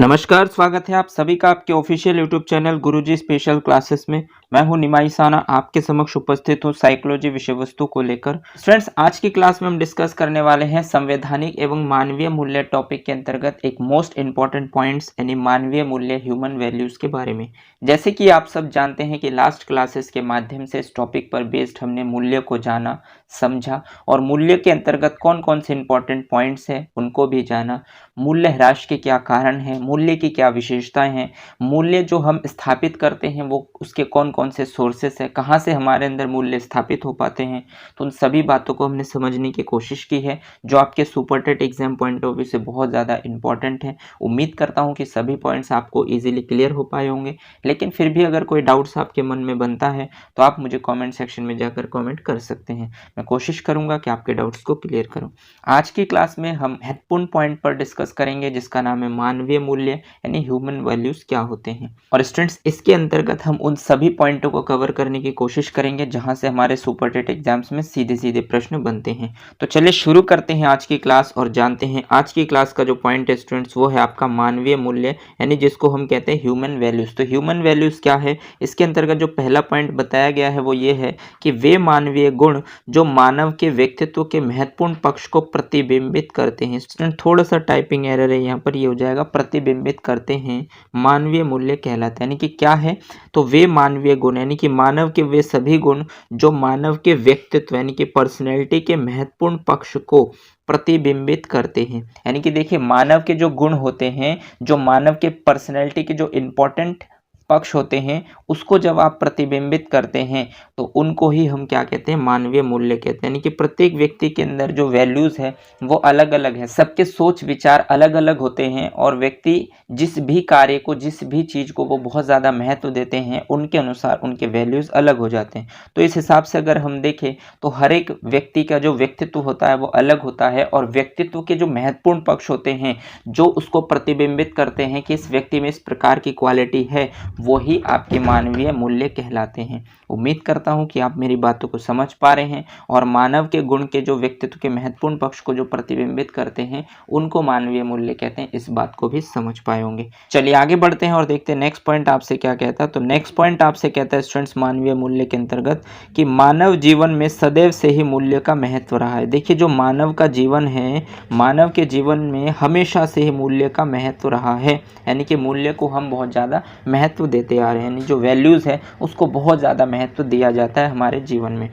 नमस्कार, स्वागत है आप सभी का आपके ऑफिशियल यूट्यूब चैनल गुरुजी स्पेशल क्लासेस में। मैं हूं निमाई साना, आपके समक्ष उपस्थित हूं साइकोलॉजी विषय वस्तु को लेकर। फ्रेंड्स, आज की क्लास में हम डिस्कस करने वाले हैं संवैधानिक एवं मानवीय मूल्य टॉपिक के अंतर्गत एक मोस्ट इंपॉर्टेंट पॉइंट्स यानी मानवीय मूल्य, ह्यूमन वैल्यूज के बारे में। जैसे कि आप सब जानते हैं कि लास्ट क्लासेस के माध्यम से इस टॉपिक पर बेस्ड हमने मूल्य को जाना, समझा और मूल्य के अंतर्गत कौन कौन से इंपॉर्टेंट पॉइंट्स हैं उनको भी जाना। मूल्य ह्रास के क्या कारण हैं, मूल्य की क्या विशेषताएं हैं, मूल्य जो हम स्थापित करते हैं वो उसके कौन कौन से सोर्सेस हैं, कहाँ से हमारे अंदर मूल्य स्थापित हो पाते हैं। तो उन सभी बातों को हमने समझने की कोशिश की है, जो आपके super TET exam point of view से बहुत ज़्यादा इंपॉर्टेंट है। उम्मीद करता हूँ कि सभी पॉइंट्स आपको ईजिली क्लियर हो पाए होंगे, लेकिन फिर भी अगर कोई डाउट्स आपके मन में बनता है तो आप मुझे कॉमेंट सेक्शन में जाकर कॉमेंट कर सकते हैं। मैं कोशिश करूँगा कि आपके डाउट्स को क्लियर करूँ। आज की क्लास में हम महत्वपूर्ण पॉइंट पर डिस्कस करेंगे जिसका नाम है मानवीय मूल्य यानी ह्यूमन वैल्यूज क्या होते हैं। और स्टूडेंट्स, इसके अंतर्गत हम उन सभी पॉइंटों को कवर करने की कोशिश करेंगे जहां से हमारे सुपर टेट एग्जाम्स में सीधे सीधे प्रश्न बनते हैं। तो चलिए शुरू करते हैं आज की क्लास और जानते हैं आज की क्लास का जो पॉइंट है स्टूडेंट्स, वो है आपका मानवीय मूल्य यानी जिसको हम कहते हैं ह्यूमन वैल्यूज। तो ह्यूमन वैल्यूज क्या है, इसके अंतर्गत जो पहला पॉइंट बताया गया है वो ये है कि वे मानवीय गुण जो मानव के व्यक्तित्व के महत्वपूर्ण पक्ष को प्रतिबिंबित करते हैं। स्टूडेंट, थोड़ा सा टाइपिंग एरर है यहाँ पर, ये हो जाएगा प्रतिबिंबित करते हैं, मानवीय मूल्य कहलाता है। यानी कि क्या है, तो वे मानवीय गुण यानी कि मानव के वे सभी गुण जो मानव के व्यक्तित्व यानी कि पर्सनैलिटी के महत्वपूर्ण पक्ष को प्रतिबिंबित करते हैं। यानी कि देखिए, मानव के जो गुण होते हैं, जो मानव के पर्सनैलिटी के जो इंपॉर्टेंट पक्ष होते हैं, उसको जब आप प्रतिबिंबित करते हैं तो उनको ही हम क्या कहते हैं, मानवीय मूल्य कहते हैं। यानी कि प्रत्येक व्यक्ति के अंदर जो वैल्यूज है वो अलग अलग है, सबके सोच विचार अलग अलग होते हैं और व्यक्ति जिस भी कार्य को, जिस भी चीज़ को वो बहुत ज़्यादा महत्व देते हैं, उनके अनुसार उनके वैल्यूज अलग हो जाते हैं। तो इस हिसाब से अगर हम देखें तो हर एक व्यक्ति का जो व्यक्तित्व होता है वो अलग होता है और व्यक्तित्व के जो महत्वपूर्ण पक्ष होते हैं जो उसको प्रतिबिंबित करते हैं कि इस व्यक्ति में इस प्रकार की क्वालिटी है, वो ही आपके मानवीय मूल्य कहलाते हैं। उम्मीद करता हूं कि आप मेरी बातों को समझ पा रहे हैं और मानव के गुण के जो व्यक्तित्व के महत्वपूर्ण पक्ष को जो प्रतिबिंबित करते हैं उनको मानवीय मूल्य कहते हैं, इस बात को भी समझ पाए होंगे। चलिए आगे बढ़ते हैं और देखते हैं नेक्स्ट पॉइंट आपसे क्या कहता है। तो नेक्स्ट पॉइंट आपसे कहता है स्टूडेंट्स, मानवीय मूल्य के अंतर्गत कि मानव जीवन में सदैव से ही मूल्य का महत्व रहा है। देखिए, जो मानव का जीवन है, मानव के जीवन में हमेशा से ही मूल्य का महत्व रहा है। यानी कि मूल्य को हम बहुत ज़्यादा महत्व देते आ रहे हैं, यानी जो वैल्यूज़ है उसको बहुत ज़्यादा महत्व दिया जाता है हमारे जीवन में।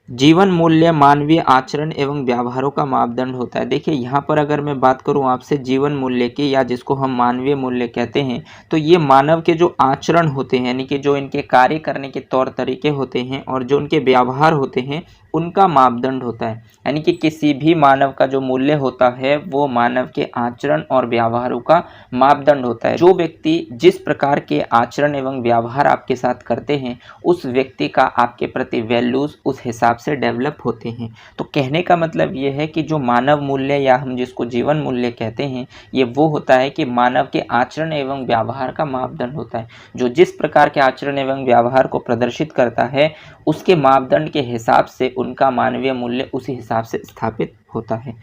जीवन मूल्य मानवीय आचरण एवं व्यवहारों का मापदंड होता है। देखिए, यहाँ पर अगर मैं बात करूँ आपसे जीवन मूल्य की या जिसको हम मानवीय मूल्य कहते हैं, तो ये मानव के जो आचरण होते हैं यानी कि जो इनके कार्य करने के तौर तरीके होते हैं और जो उनके व्यवहार होते हैं उनका मापदंड होता है। यानी कि किसी भी मानव का जो मूल्य होता है वो मानव के आचरण और व्यवहारों का मापदंड होता है। जो व्यक्ति जिस प्रकार के आचरण एवं व्यवहार आपके साथ करते हैं उस व्यक्ति का आपके प्रति वैल्यूज उस हिसाब से डेवलप होते हैं। तो कहने का मतलब ये है कि जो मानव मूल्य या हम जिसको जीवन मूल्य कहते हैं, ये वो होता है कि मानव के आचरण एवं व्यवहार का मापदंड होता है। जो जिस प्रकार के आचरण एवं व्यवहार को प्रदर्शित करता है उसके मापदंड के हिसाब से उनका मानवीय मूल्य उसी हिसाब से स्थापित होता है।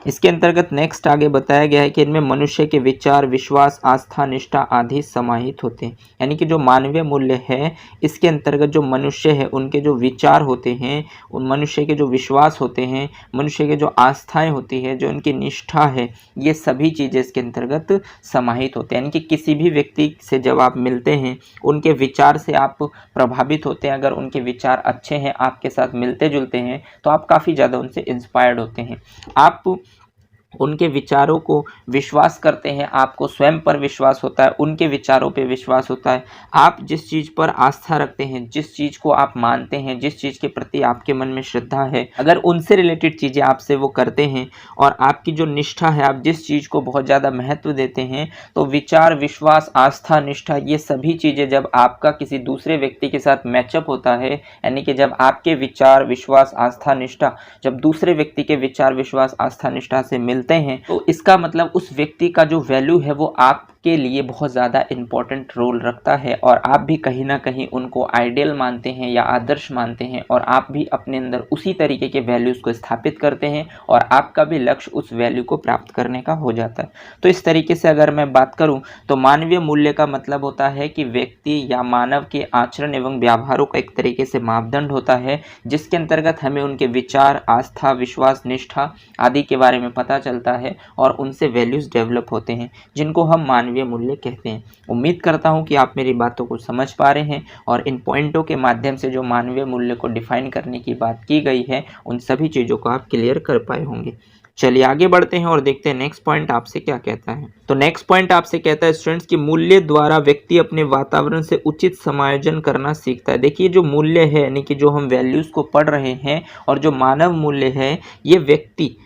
इसके अंतर्गत नेक्स्ट आगे बताया गया है कि इनमें मनुष्य के विचार, विश्वास, आस्था, निष्ठा आदि समाहित होते हैं। यानी कि जो मानवीय मूल्य है इसके अंतर्गत जो मनुष्य है उनके जो विचार होते हैं, उन मनुष्य के जो विश्वास होते हैं, मनुष्य के जो आस्थाएं होती है, जो उनकी निष्ठा है, ये सभी चीज़ें इसके अंतर्गत समाहित होते हैं। यानी कि किसी भी व्यक्ति से जब आप मिलते हैं उनके विचार से आप प्रभावित होते हैं। अगर उनके विचार अच्छे हैं, आपके साथ मिलते जुलते हैं, तो आप काफ़ी ज़्यादा उनसे इंस्पायर्ड होते हैं। आप उनके विचारों को विश्वास करते हैं, आपको स्वयं पर विश्वास होता है, उनके विचारों पे विश्वास होता है। आप जिस चीज़ पर आस्था रखते हैं, जिस चीज़ को आप मानते हैं, जिस चीज़ के प्रति आपके मन में श्रद्धा है, अगर उनसे रिलेटेड चीज़ें आपसे वो करते हैं और आपकी जो निष्ठा है, आप जिस चीज़ को बहुत ज़्यादा महत्व देते हैं, तो विचार, विश्वास, आस्था, निष्ठा, ये सभी चीज़ें जब आपका किसी दूसरे व्यक्ति के साथ मैचअप होता है, यानी कि जब आपके विचार, विश्वास, आस्था, निष्ठा जब दूसरे व्यक्ति के विचार, विश्वास, आस्था, निष्ठा से मिलते हैं, तो इसका मतलब उस व्यक्ति का जो वैल्यू है वो आप आपके लिए बहुत ज़्यादा इम्पोर्टेंट रोल रखता है और आप भी कहीं ना कहीं उनको आइडियल मानते हैं या आदर्श मानते हैं और आप भी अपने अंदर उसी तरीके के वैल्यूज़ को स्थापित करते हैं और आपका भी लक्ष्य उस वैल्यू को प्राप्त करने का हो जाता है। तो इस तरीके से अगर मैं बात करूं तो मानवीय मूल्य का मतलब होता है कि व्यक्ति या मानव के आचरण एवं व्यवहारों का एक तरीके से मापदंड होता है जिसके अंतर्गत हमें उनके विचार, आस्था, विश्वास, निष्ठा आदि के बारे में पता चलता है और उनसे वैल्यूज़ डेवलप होते हैं जिनको हम मानवीय मूल्य कहते हैं। उम्मीद करता हूं कि आप मेरी बातों को समझ पा रहे हैं और इन पॉइंटों के माध्यम से जो मानवीय मूल्य को डिफाइन करने की बात की गई है उन सभी चीज़ों को आप क्लियर कर पाए होंगे। चलिए आगे बढ़ते हैं और देखते हैं नेक्स्ट पॉइंट आपसे क्या कहता है। तो नेक्स्ट पॉइंट आपसे कहता है स्टूडेंट्स कि मूल्य द्वारा व्यक्ति अपने वातावरण से उचित समायोजन करना सीखता है। देखिए जो मूल्य है यानी कि जो हम वैल्यूज़ को पढ़ रहे हैं और जो मानव मूल्य है ये व्यक्ति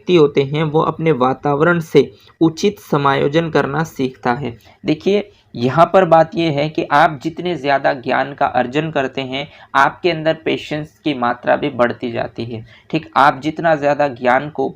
होते हैं वो अपने वातावरण से उचित समायोजन करना सीखता है। देखिए यहाँ पर बात यह है कि आप जितने ज़्यादा ज्ञान का अर्जन करते हैं आपके अंदर पेशेंस की मात्रा भी बढ़ती जाती है। ठीक, आप जितना ज़्यादा ज्ञान को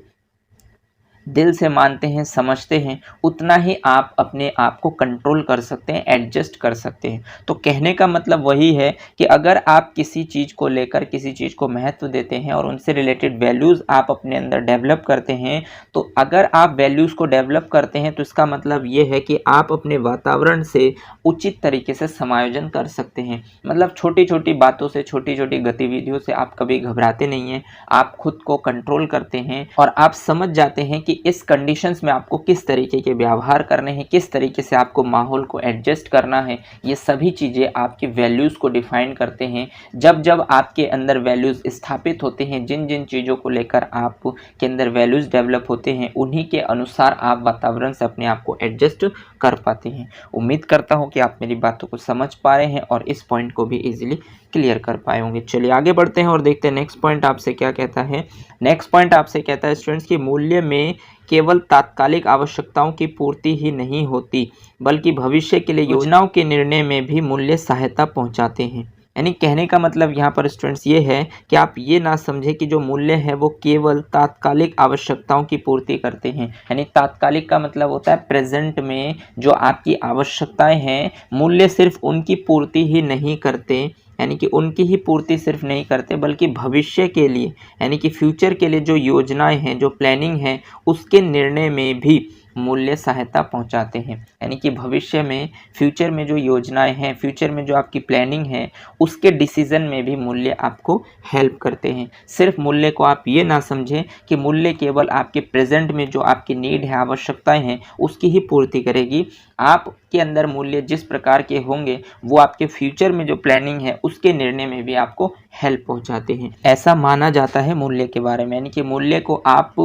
दिल से मानते हैं, समझते हैं, उतना ही आप अपने आप को कंट्रोल कर सकते हैं, एडजस्ट कर सकते हैं। तो कहने का मतलब वही है कि अगर आप किसी चीज़ को लेकर किसी चीज़ को महत्व देते हैं और उनसे रिलेटेड वैल्यूज़ आप अपने अंदर डेवलप करते हैं, तो अगर आप वैल्यूज़ को डेवलप करते हैं तो इसका मतलब ये है कि आप अपने वातावरण से उचित तरीके से समायोजन कर सकते हैं। मतलब छोटी छोटी बातों से, छोटी छोटी गतिविधियों से आप कभी घबराते नहीं हैं, आप खुद को कंट्रोल करते हैं और आप समझ जाते हैं कि इस कंडीशंस में आपको किस तरीके के व्यवहार करने हैं, किस तरीके से आपको माहौल को एडजस्ट करना है। ये सभी चीज़ें आपकी वैल्यूज़ को डिफाइन करते हैं। जब जब आपके अंदर वैल्यूज़ स्थापित होते हैं, जिन जिन चीज़ों को लेकर आप के अंदर वैल्यूज़ डेवलप होते हैं, उन्हीं के अनुसार आप वातावरण से अपने आप को एडजस्ट कर पाते हैं। उम्मीद करता हूँ कि आप मेरी बातों को समझ पा रहे हैं और इस पॉइंट को भी इजीली क्लियर कर पाए होंगे। चलिए आगे बढ़ते हैं और देखते हैं नेक्स्ट पॉइंट आपसे क्या कहता है। नेक्स्ट पॉइंट आपसे कहता है स्टूडेंट्स कि मूल्य में केवल तात्कालिक आवश्यकताओं की पूर्ति ही नहीं होती बल्कि भविष्य के लिए योजनाओं के निर्णय में भी मूल्य सहायता पहुंचाते हैं। यानी कहने का मतलब यहाँ पर स्टूडेंट्स ये है कि आप ये ना समझें कि जो मूल्य है वो केवल तात्कालिक आवश्यकताओं की पूर्ति करते हैं। यानी तात्कालिक का मतलब होता है प्रेजेंट में जो आपकी आवश्यकताएं हैं, मूल्य सिर्फ उनकी पूर्ति ही नहीं करते, यानी कि उनकी ही पूर्ति सिर्फ नहीं करते बल्कि भविष्य के लिए यानी कि फ्यूचर के लिए जो योजनाएं हैं, जो प्लानिंग है, उसके निर्णय में भी मूल्य सहायता पहुंचाते हैं। यानी कि भविष्य में, फ्यूचर में जो योजनाएं हैं, फ्यूचर में जो आपकी प्लानिंग है, उसके डिसीजन में भी मूल्य आपको हेल्प करते हैं। सिर्फ मूल्य को आप ये ना समझें कि मूल्य केवल आपके प्रेजेंट में जो आपकी नीड है, आवश्यकताएं हैं, उसकी ही पूर्ति करेगी। आपके अंदर मूल्य जिस प्रकार के होंगे वो आपके फ्यूचर में जो प्लानिंग है उसके निर्णय में भी आपको हेल्प पहुंचाते हैं। ऐसा माना जाता है मूल्य के बारे में। यानी कि मूल्य को आप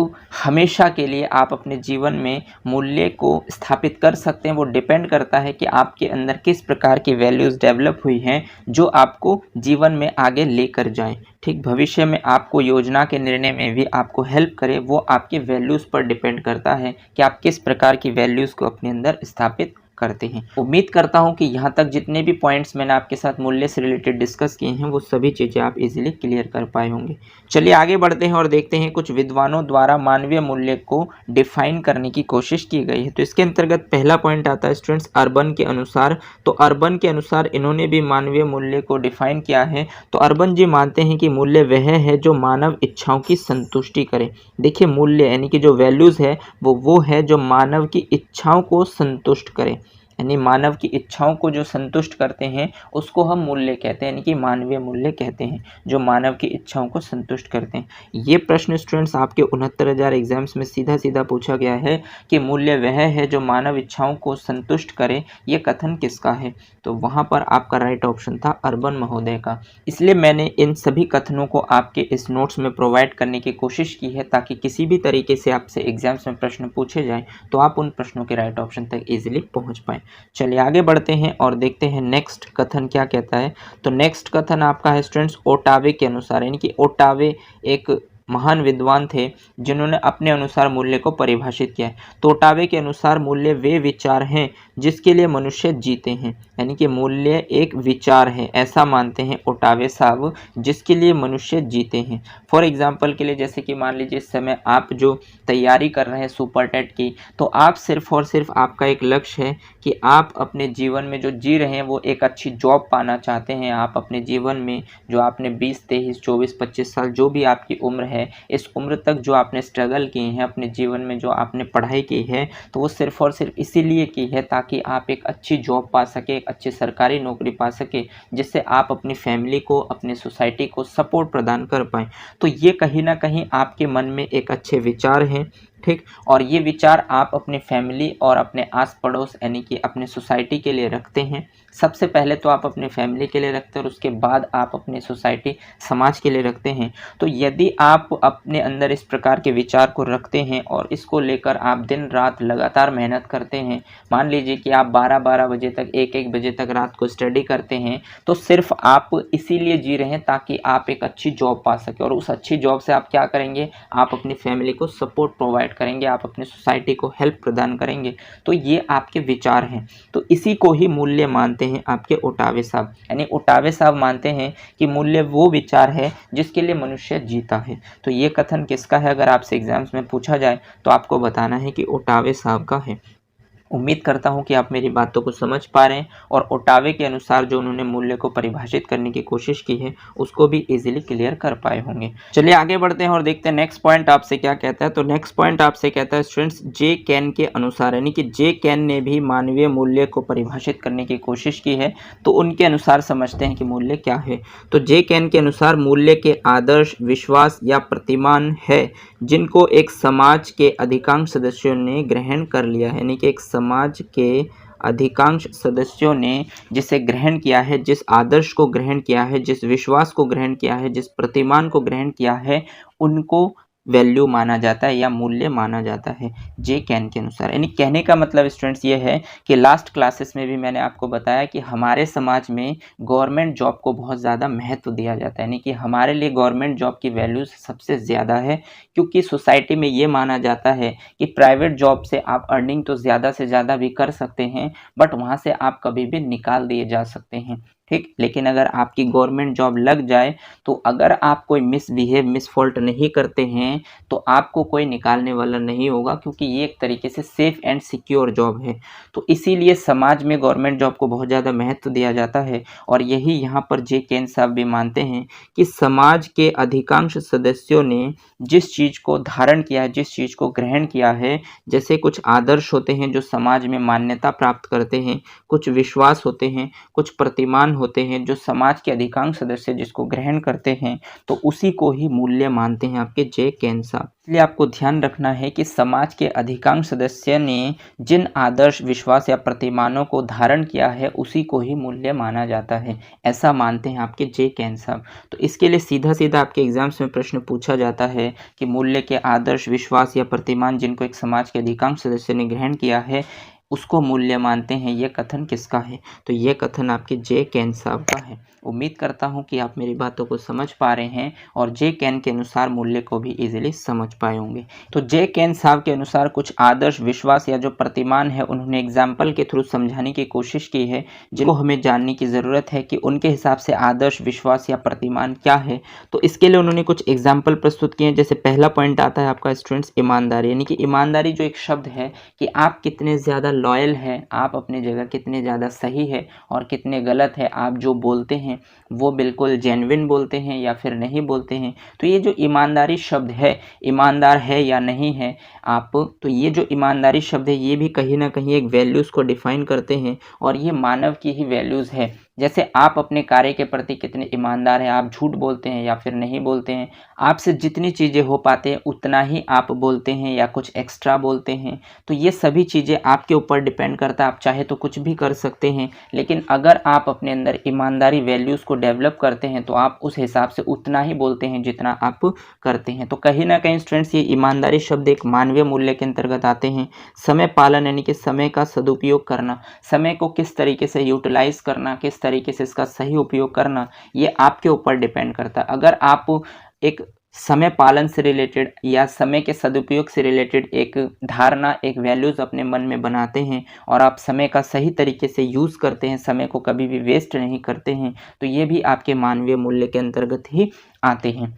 हमेशा के लिए आप अपने जीवन में मूल्य को स्थापित कर सकते हैं। वो डिपेंड करता है कि आपके अंदर किस प्रकार की वैल्यूज़ डेवलप हुई हैं जो आपको जीवन में आगे लेकर जाएं। ठीक, भविष्य में आपको योजना के निर्णय में भी आपको हेल्प करे, वो आपके वैल्यूज़ पर डिपेंड करता है कि आप किस प्रकार की वैल्यूज़ को अपने अंदर स्थापित करते हैं। उम्मीद करता हूं कि यहाँ तक जितने भी पॉइंट्स मैंने आपके साथ मूल्य से रिलेटेड डिस्कस किए हैं वो सभी चीज़ें आप इजीली क्लियर कर पाए होंगे। चलिए आगे बढ़ते हैं और देखते हैं कुछ विद्वानों द्वारा मानवीय मूल्य को डिफाइन करने की कोशिश की गई है। तो इसके अंतर्गत पहला पॉइंट आता है स्टूडेंट्स अर्बन के अनुसार। तो अर्बन के अनुसार इन्होंने भी मानवीय मूल्य को डिफाइन किया है। तो अर्बन जी मानते हैं कि मूल्य वह है जो मानव इच्छाओं की संतुष्टि करे। देखिए मूल्य यानी कि जो वैल्यूज़ है वो है जो मानव की इच्छाओं को संतुष्ट करे। यानी मानव की इच्छाओं को जो संतुष्ट करते हैं उसको हम मूल्य कहते हैं, यानी कि मानवीय मूल्य कहते हैं, जो मानव की इच्छाओं को संतुष्ट करते हैं। ये प्रश्न स्टूडेंट्स आपके 69,000 एग्जाम्स में सीधा सीधा पूछा गया है कि मूल्य वह है जो मानव इच्छाओं को संतुष्ट करे, ये कथन किसका है? तो वहाँ पर आपका राइट ऑप्शन था अर्बन महोदय का। इसलिए मैंने इन सभी कथनों को आपके इस नोट्स में प्रोवाइड करने की कोशिश की है ताकि किसी भी तरीके से आपसे एग्जाम्स में प्रश्न पूछे जाएँ तो आप उन प्रश्नों के राइट ऑप्शन तक ईजिली पहुँच पाएँ। चलिए आगे बढ़ते हैं और देखते हैं नेक्स्ट कथन क्या कहता है। तो नेक्स्ट कथन आपका है स्टूडेंट्स ओटावे के अनुसार। यानी कि ओटावे एक महान विद्वान थे जिन्होंने अपने अनुसार मूल्य को परिभाषित किया है। तो ओटावे के अनुसार मूल्य वे विचार हैं जिसके लिए मनुष्य जीते हैं। यानी कि मूल्य एक विचार है, ऐसा मानते हैं ओटावे साहब, जिसके लिए मनुष्य जीते हैं। फॉर एग्जाम्पल के लिए जैसे कि मान लीजिए इस समय आप जो तैयारी कर रहे हैं सुपर टेट की, तो आप सिर्फ और सिर्फ आपका एक लक्ष्य है कि आप अपने जीवन में जो जी रहे हैं वो एक अच्छी जॉब पाना चाहते हैं। आप अपने जीवन में जो आपने 20, 23, 24, 25 साल जो भी आपकी उम्र है, इस उम्र तक जो आपने स्ट्रगल किए हैं अपने जीवन में, जो आपने पढ़ाई की है, तो वो सिर्फ और सिर्फ इसीलिए की है ताकि आप एक अच्छी जॉब पा सके, एक अच्छी सरकारी नौकरी पा सके, जिससे आप अपनी फैमिली को, अपनी सोसाइटी को सपोर्ट प्रदान कर पाएँ। तो ये कहीं ना कहीं आपके मन में एक अच्छे विचार हैं, ठीक। और ये विचार आप अपने फैमिली और अपने आस पड़ोस यानी कि अपने सोसाइटी के लिए रखते हैं। सबसे पहले तो आप अपने फैमिली के लिए रखते हैं और उसके बाद आप अपने सोसाइटी, समाज के लिए रखते हैं। तो यदि आप अपने अंदर इस प्रकार के विचार को रखते हैं और इसको लेकर आप दिन रात लगातार मेहनत करते हैं, मान लीजिए कि आप 12-12 बजे तक, 1-1 बजे तक रात को स्टडी करते हैं, तो सिर्फ आप इसीलिए जी रहे हैं ताकि आप एक अच्छी जॉब पा सकें। और उस अच्छी जॉब से आप क्या करेंगे, आप अपनी फैमिली को सपोर्ट प्रोवाइड करेंगे, आप अपनी सोसाइटी को हेल्प प्रदान करेंगे। तो ये आपके विचार हैं। तो इसी को ही मूल्य मानते हैं आपके ओटावे साहब। यानी ओटावे साहब मानते हैं कि मूल्य वो विचार है जिसके लिए मनुष्य जीता है। तो ये कथन किसका है, अगर आपसे एग्जाम्स में पूछा जाए तो आपको बताना है कि ओटावे साहब का है। उम्मीद करता हूं कि आप मेरी बातों को समझ पा रहे हैं और ओटावे के अनुसार जो उन्होंने मूल्य को परिभाषित करने की कोशिश की है उसको भी इजीली क्लियर कर पाए होंगे। चलिए आगे बढ़ते हैं और देखते हैं नेक्स्ट पॉइंट आपसे क्या कहता है। तो नेक्स्ट पॉइंट आपसे कहता है स्टूडेंट्स, जे कैन के अनुसार, यानी कि जे कैन ने भी मानवीय मूल्य को परिभाषित करने की कोशिश की है। तो उनके अनुसार समझते हैं कि मूल्य क्या है। तो जे कैन के अनुसार मूल्य के आदर्श, विश्वास या प्रतिमान है जिनको एक समाज के अधिकांश सदस्यों ने ग्रहण कर लिया है। यानी कि एक समाज के अधिकांश सदस्यों ने जिसे ग्रहण किया है, जिस आदर्श को ग्रहण किया है, जिस विश्वास को ग्रहण किया है, जिस प्रतिमान को ग्रहण किया है, उनको वैल्यू माना जाता है या मूल्य माना जाता है जे कैन के अनुसार। यानी कहने का मतलब स्टूडेंट्स ये है कि लास्ट क्लासेस में भी मैंने आपको बताया कि हमारे समाज में गवर्नमेंट जॉब को बहुत ज़्यादा महत्व दिया जाता है। यानी कि हमारे लिए गवर्नमेंट जॉब की वैल्यू सबसे ज़्यादा है, क्योंकि सोसाइटी में ये माना जाता है कि प्राइवेट जॉब से आप अर्निंग तो ज़्यादा से ज़्यादा भी कर सकते हैं, बट वहाँ से आप कभी भी निकाल दिए जा सकते हैं, ठीक। लेकिन अगर आपकी गवर्नमेंट जॉब लग जाए तो अगर आप कोई मिसबिहेव, मिसफॉल्ट नहीं करते हैं तो आपको कोई निकालने वाला नहीं होगा, क्योंकि ये एक तरीके से सेफ एंड सिक्योर जॉब है। तो इसीलिए समाज में गवर्नमेंट जॉब को बहुत ज़्यादा महत्व दिया जाता है। और यही यहाँ पर जे कैन साहब भी मानते हैं कि समाज के अधिकांश सदस्यों ने जिस चीज़ को धारण किया है, जिस चीज़ को ग्रहण किया है, जैसे कुछ आदर्श होते हैं जो समाज में मान्यता प्राप्त करते हैं, कुछ विश्वास होते हैं, कुछ प्रतिमान होते हैं जो समाज के अधिकांश सदस्य जिसको ग्रहण करते हैं, तो उसी को ही मूल्य मानते हैं आपके जे कैन साहब। इसलिए आपको ध्यान रखना है कि समाज के अधिकांश सदस्य ने जिन आदर्श, विश्वास या प्रतिमानों को धारण किया है उसी को ही मूल्य माना जाता है, ऐसा मानते हैं आपके जे कैन साहब। तो इसके लिए सीधा सीधा आपके एग्जाम्स में प्रश्न पूछा जाता है कि मूल्य के आदर्श, विश्वास या प्रतिमान जिनको एक समाज के अधिकांश सदस्य ने ग्रहण किया है उसको मूल्य मानते हैं, ये कथन किसका है? तो ये कथन आपके जे कैन साहब का है। उम्मीद करता हूँ कि आप मेरी बातों को समझ पा रहे हैं और जे कैन के अनुसार मूल्य को भी इजीली समझ पाए होंगे। तो जे कैन साहब के अनुसार कुछ आदर्श, विश्वास या जो प्रतिमान है उन्होंने एग्जाम्पल के थ्रू समझाने की कोशिश की है, जिनको हमें जानने की ज़रूरत है कि उनके हिसाब से आदर्श, विश्वास या प्रतिमान क्या है। तो इसके लिए उन्होंने कुछ एग्जाम्पल प्रस्तुत किए हैं। जैसे पहला पॉइंट आता है आपका स्टूडेंट्स ईमानदारी, यानी कि ईमानदारी जो एक शब्द है कि आप कितने ज़्यादा लॉयल है, आप अपनी जगह कितने ज़्यादा सही है और कितने गलत है, आप जो बोलते हैं वो बिल्कुल जेन्युइन बोलते हैं या फिर नहीं बोलते हैं। तो ये जो ईमानदारी शब्द है, ईमानदार है या नहीं है आप, तो ये जो ईमानदारी शब्द है ये भी कहीं ना कहीं एक वैल्यूज़ को डिफाइन करते हैं और ये मानव की ही वैल्यूज़ है। जैसे आप अपने कार्य के प्रति कितने ईमानदार हैं, आप झूठ बोलते हैं या फिर नहीं बोलते हैं, आपसे जितनी चीज़ें हो पाते हैं उतना ही आप बोलते हैं या कुछ एक्स्ट्रा बोलते हैं। तो ये सभी चीज़ें आपके ऊपर डिपेंड करता है, आप चाहे तो कुछ भी कर सकते हैं, लेकिन अगर आप अपने अंदर ईमानदारी वैल्यूज़ को डेवलप करते हैं तो आप उस हिसाब से उतना ही बोलते हैं जितना आप करते हैं। तो कहीं ना कहीं स्टूडेंट्स ये ईमानदारी शब्द एक मानवीय मूल्य के अंतर्गत आते हैं। समय पालन यानी कि समय का सदुपयोग करना, समय को किस तरीके से यूटिलाइज करना, किस तरीके से इसका सही उपयोग करना, ये आपके ऊपर डिपेंड करता है। अगर आप एक समय पालन से रिलेटेड या समय के सदुपयोग से रिलेटेड एक धारणा, एक वैल्यूज़ अपने मन में बनाते हैं और आप समय का सही तरीके से यूज़ करते हैं, समय को कभी भी वेस्ट नहीं करते हैं, तो ये भी आपके मानवीय मूल्य के अंतर्गत ही आते हैं।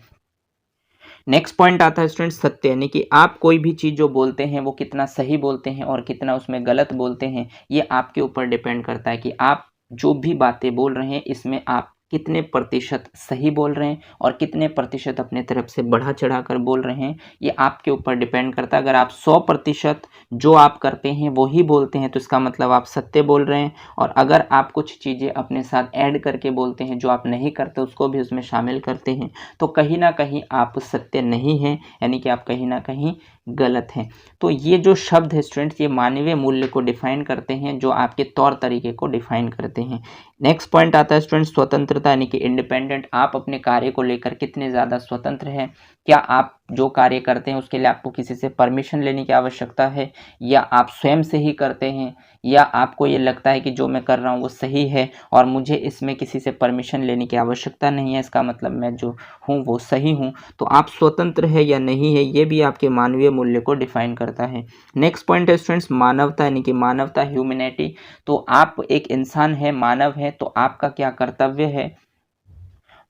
नेक्स्ट पॉइंट आता है स्टूडेंट सत्य, यानी कि आप कोई भी चीज़ जो बोलते हैं वो कितना सही बोलते हैं और कितना उसमें गलत बोलते हैं, ये आपके ऊपर डिपेंड करता है कि आप जो भी बातें बोल रहे हैं इसमें आप कितने प्रतिशत सही बोल रहे हैं और कितने प्रतिशत अपने तरफ से बढ़ा चढ़ा कर बोल रहे हैं, ये आपके ऊपर डिपेंड करता है। अगर आप 100% जो आप करते हैं वो ही बोलते हैं तो इसका मतलब आप सत्य बोल रहे हैं, और अगर आप कुछ चीज़ें अपने साथ ऐड करके बोलते हैं जो आप नहीं करते उसको भी उसमें शामिल करते हैं, तो कहीं ना कहीं आप सत्य नहीं हैं, यानी कि आप कहीं ना कहीं गलत हैं। तो ये जो शब्द है स्टूडेंट्स, ये मानवीय मूल्य को डिफाइन करते हैं, जो आपके तौर तरीके को डिफाइन करते हैं। नेक्स्ट पॉइंट आता है स्टूडेंट्स स्वतंत्रता, यानी कि इंडिपेंडेंट। आप अपने कार्य को लेकर कितने ज़्यादा स्वतंत्र हैं। क्या आप जो कार्य करते हैं उसके लिए आपको किसी से परमिशन लेने की आवश्यकता है, या आप स्वयं से ही करते हैं, या आपको ये लगता है कि जो मैं कर रहा हूँ वो सही है और मुझे इसमें किसी से परमिशन लेने की आवश्यकता नहीं है, इसका मतलब मैं जो हूँ वो सही हूँ। तो आप स्वतंत्र है या नहीं है, ये भी आपके मानवीय मूल्य को डिफाइन करता है। नेक्स्ट पॉइंट है स्टूडेंट्स मानवता, यानी कि मानवता, ह्यूमैनिटी। तो आप एक इंसान है, मानव है, तो आपका क्या कर्तव्य है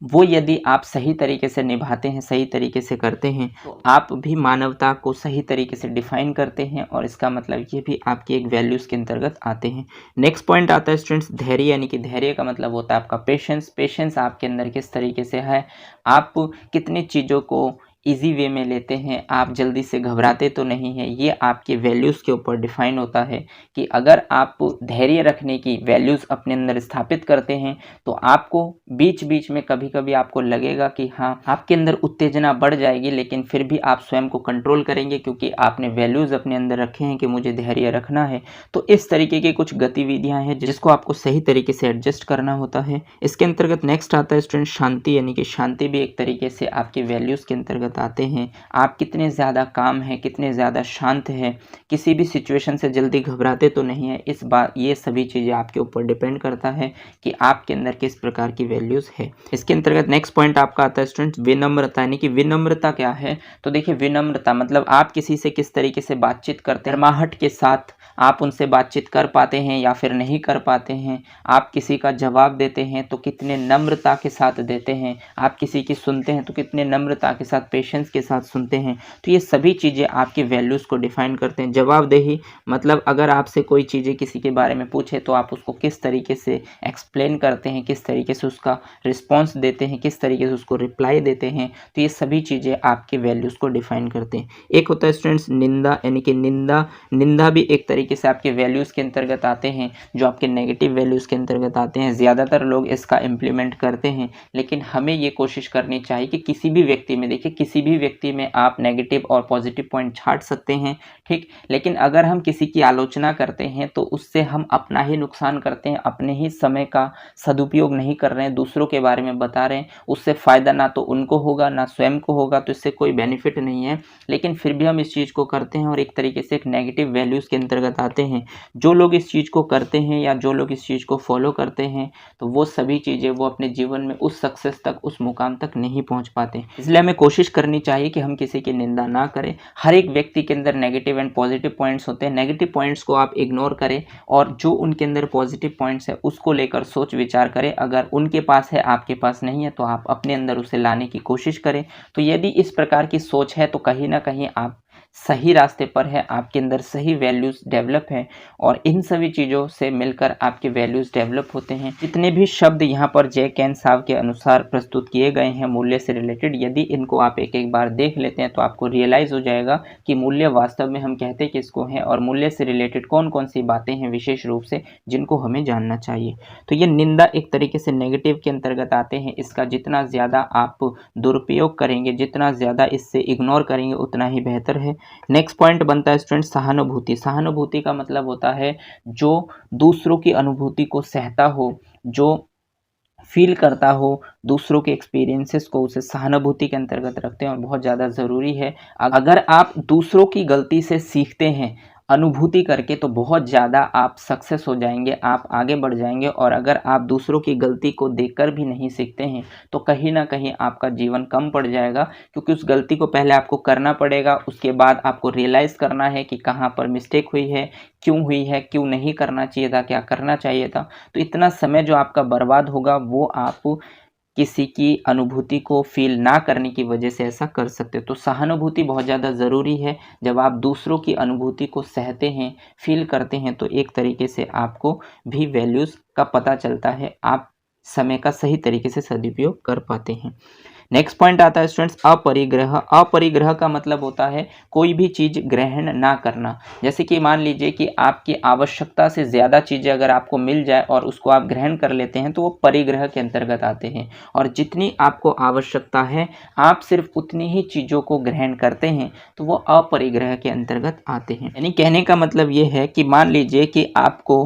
वो यदि आप सही तरीके से निभाते हैं, सही तरीके से करते हैं, तो आप भी मानवता को सही तरीके से डिफाइन करते हैं और इसका मतलब ये भी आपकी एक वैल्यूज़ के अंतर्गत आते हैं। नेक्स्ट पॉइंट आता है स्टूडेंट्स धैर्य, यानी कि धैर्य का मतलब होता है आपका पेशेंस। पेशेंस आपके अंदर किस तरीके से है, आप कितनी चीज़ों को ईजी वे में लेते हैं, आप जल्दी से घबराते तो नहीं हैं, ये आपके वैल्यूज़ के ऊपर डिफाइन होता है कि अगर आप धैर्य रखने की वैल्यूज़ अपने अंदर स्थापित करते हैं तो आपको बीच बीच में कभी कभी आपको लगेगा कि हाँ आपके अंदर उत्तेजना बढ़ जाएगी, लेकिन फिर भी आप स्वयं को कंट्रोल करेंगे क्योंकि आपने वैल्यूज़ अपने अंदर रखे हैं कि मुझे धैर्य रखना है। तो इस तरीके की कुछ गतिविधियाँ हैं जिसको आपको सही तरीके से एडजस्ट करना होता है। इसके अंतर्गत नेक्स्ट आता है स्टूडेंट शांति, यानी कि शांति भी एक तरीके से आपके वैल्यूज़ के अंतर्गत आते हैं। आप कितने ज़्यादा काम हैं, कितने ज़्यादा शांत हैं, किसी भी सिचुएशन से जल्दी घबराते तो नहीं है, इस बात ये सभी चीज़ें आपके ऊपर डिपेंड करता है कि आपके अंदर किस प्रकार की वैल्यूज़ है। इसके अंतर्गत नेक्स्ट पॉइंट आपका आता है स्टूडेंट्स विनम्रता, यानी कि विनम्रता क्या है। तो देखिए विनम्रता मतलब आप किसी से किस तरीके से बातचीत करते हैं, गर्माहट के साथ आप उनसे बातचीत कर पाते हैं या फिर नहीं कर पाते हैं, आप किसी का जवाब देते हैं तो कितने नम्रता के साथ देते हैं, आप किसी की सुनते हैं तो कितने नम्रता के साथ, पेशेंस के साथ सुनते हैं। तो ये सभी चीज़ें आपकी वैल्यूज़ को डिफाइन करते हैं। जवाबदेही मतलब अगर आपसे कोई चीज़ें किसी के बारे में पूछे तो आप उसको किस तरीके से एक्सप्लेन करते हैं, किस तरीके से उसका रिस्पॉन्स देते हैं, किस तरीके से उसको रिप्लाई देते हैं, तो ये सभी चीज़ें आपके वैल्यूज़ को डिफाइन करते हैं। एक होता है स्टूडेंट्स निंदा, यानी कि निंदा भी एक तरीके से आपके वैल्यूज़ के अंतर्गत आते हैं, जो आपके नेगेटिव वैल्यूज़ के अंतर्गत आते हैं। ज़्यादातर लोग इसका इम्प्लीमेंट करते हैं, लेकिन हमें ये कोशिश करनी चाहिए कि किसी भी व्यक्ति में, देखिए किसी भी व्यक्ति में आप नेगेटिव और पॉजिटिव पॉइंट छांट सकते हैं, ठीक, लेकिन अगर हम किसी की आलोचना करते हैं तो उससे हम अपना ही नुकसान करते हैं, अपने ही समय का सदुपयोग नहीं कर रहे हैं, दूसरों के बारे में बता रहे हैं, उससे फ़ायदा ना तो उनको होगा ना स्वयं को होगा, तो इससे कोई बेनिफिट नहीं है, लेकिन फिर भी हम इस चीज़ को करते हैं और एक तरीके से एक नेगेटिव वैल्यूज़ के अंतर्गत आते हैं। जो लोग इस चीज़ को करते हैं या जो लोग इस चीज़ को फॉलो करते हैं तो वो सभी चीज़ें वो अपने जीवन में उस सक्सेस तक, उस मुकाम तक नहीं पहुंच पाते। इसलिए हमें कोशिश करनी चाहिए कि हम किसी की निंदा ना करें। हर एक व्यक्ति के अंदर नेगेटिव एंड पॉजिटिव पॉइंट्स होते हैं, नेगेटिव पॉइंट्स को आप इग्नोर करें और जो उनके अंदर पॉजिटिव पॉइंट्स है उसको लेकर सोच विचार करें। अगर उनके पास है, आपके पास नहीं है, तो आप अपने अंदर उसे लाने की कोशिश करें। तो यदि इस प्रकार की सोच है तो कहीं ना कहीं आप सही रास्ते पर है, आपके अंदर सही वैल्यूज़ डेवलप है और इन सभी चीज़ों से मिलकर आपके वैल्यूज़ डेवलप होते हैं। जितने भी शब्द यहाँ पर जे कैन साहब के अनुसार प्रस्तुत किए गए हैं मूल्य से रिलेटेड, यदि इनको आप एक एक बार देख लेते हैं तो आपको रियलाइज़ हो जाएगा कि मूल्य वास्तव में हम कहते किसको हैं और मूल्य से रिलेटेड कौन कौन सी बातें हैं विशेष रूप से जिनको हमें जानना चाहिए। तो ये निंदा एक तरीके से नेगेटिव के अंतर्गत आते हैं। इसका जितना ज़्यादा आप दुरुपयोग करेंगे, जितना ज़्यादा इससे इग्नोर करेंगे उतना ही बेहतर है। नेक्स्ट पॉइंट बनता है स्टूडेंट सहानुभूति। सहानुभूति का मतलब होता है जो दूसरों की अनुभूति को सहता हो, जो फील करता हो, दूसरों के एक्सपीरियंसेस को, उसे सहानुभूति के अंतर्गत रखते हैं और बहुत ज़्यादा ज़रूरी है। अगर आप दूसरों की गलती से सीखते हैं, अनुभूति करके तो बहुत ज़्यादा आप सक्सेस हो जाएंगे, आप आगे बढ़ जाएंगे। और अगर आप दूसरों की गलती को देखकर भी नहीं सीखते हैं तो कहीं ना कहीं आपका जीवन कम पड़ जाएगा, क्योंकि उस गलती को पहले आपको करना पड़ेगा, उसके बाद आपको रियलाइज़ करना है कि कहाँ पर मिस्टेक हुई है, क्यों नहीं करना चाहिए था, क्या करना चाहिए था। तो इतना समय जो आपका बर्बाद होगा वो आप किसी की अनुभूति को फ़ील ना करने की वजह से ऐसा कर सकते हो। तो सहानुभूति बहुत ज़्यादा ज़रूरी है। जब आप दूसरों की अनुभूति को सहते हैं, फ़ील करते हैं, तो एक तरीके से आपको भी वैल्यूज़ का पता चलता है, आप समय का सही तरीके से सदुपयोग कर पाते हैं। नेक्स्ट पॉइंट आता है स्टूडेंट्स अपरिग्रह। अपरिग्रह का मतलब होता है कोई भी चीज़ ग्रहण ना करना। जैसे कि मान लीजिए कि आपकी आवश्यकता से ज़्यादा चीज़ें अगर आपको मिल जाए और उसको आप ग्रहण कर लेते हैं तो वो परिग्रह के अंतर्गत आते हैं। और जितनी आपको आवश्यकता है आप सिर्फ उतनी ही चीज़ों को ग्रहण करते हैं तो वो अपरिग्रह के अंतर्गत आते हैं। यानी कहने का मतलब ये है कि मान लीजिए कि आपको